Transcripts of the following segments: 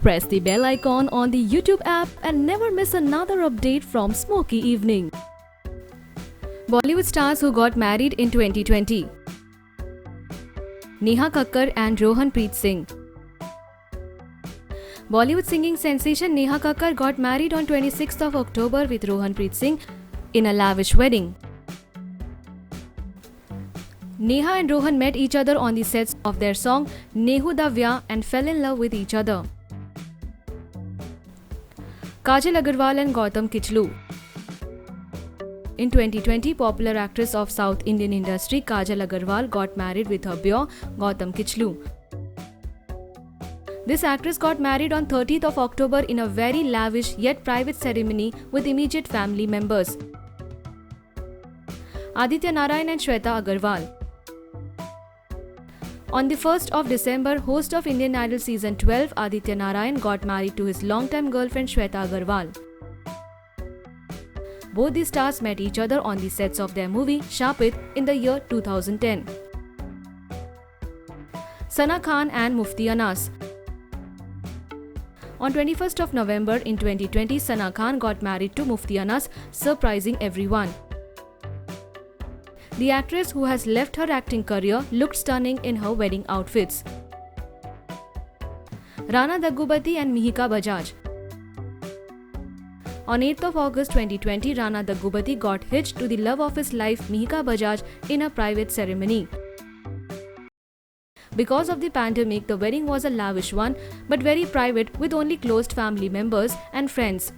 Press the bell icon on the YouTube app and never miss another update from Smoky Evening. Bollywood stars who got married in 2020. Neha Kakkar and Rohanpreet Singh. Bollywood singing sensation Neha Kakkar got married on 26th of October with Rohanpreet Singh in a lavish wedding. Neha and Rohan met each other on the sets of their song Nehu Da Vyah and fell in love with each other. Kajal Agarwal and Gautam Kichlu. In 2020, popular actress of South Indian industry Kajal Agarwal got married with her beau Gautam Kichlu. This actress got married on 30th of October in a very lavish yet private ceremony with immediate family members. Aditya Narayan and Shweta Agarwal. On the 1st of December, host of Indian Idol Season 12, Aditya Narayan got married to his longtime girlfriend Shweta Agarwal. Both the stars met each other on the sets of their movie Shapit in the year 2010. Sana Khan and Mufti Anas. On 21st of November in 2020, Sana Khan got married to Mufti Anas, surprising everyone. The actress, who has left her acting career, looked stunning in her wedding outfits. Rana Daggubati and Mihika Bajaj. On 8th of August 2020, Rana Daggubati got hitched to the love of his life, Mihika Bajaj, in a private ceremony. Because of the pandemic, the wedding was a lavish one, but very private with only close family members and friends.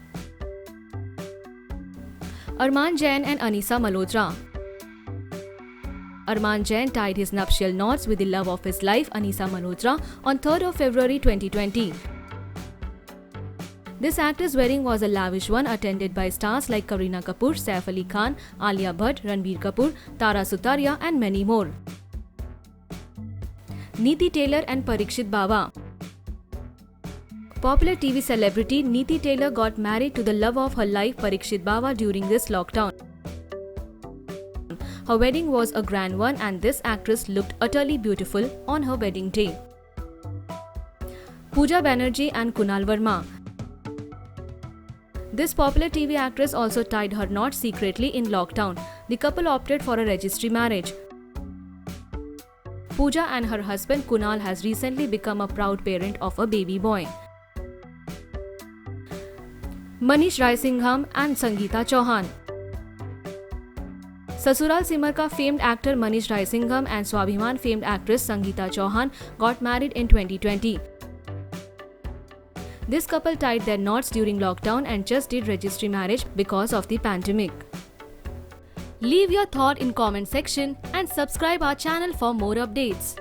Arman Jain and Anisa Malhotra. Arman Jain tied his nuptial knots with the love of his life, Anisa Malhotra, on 3rd of February 2020. This actress' wedding was a lavish one, attended by stars like Kareena Kapoor, Saif Ali Khan, Alia Bhatt, Ranbir Kapoor, Tara Sutaria and many more. Neeti Taylor and Parikshit Bawa. Popular TV celebrity Neeti Taylor got married to the love of her life, Parikshit Bawa, during this lockdown. Her wedding was a grand one and this actress looked utterly beautiful on her wedding day. Pooja Banerjee and Kunal Verma. This popular TV actress also tied her knot secretly in lockdown. The couple opted for a registry marriage. Pooja and her husband Kunal has recently become a proud parent of a baby boy. Manish Raisingham and Sangeeta Chauhan. Sasural Simar ka famed actor Manish Raisingham and Swabhiman famed actress Sangeeta Chauhan got married in 2020. This couple tied their knots during lockdown and just did registry marriage because of the pandemic. Leave your thought in comment section and subscribe our channel for more updates.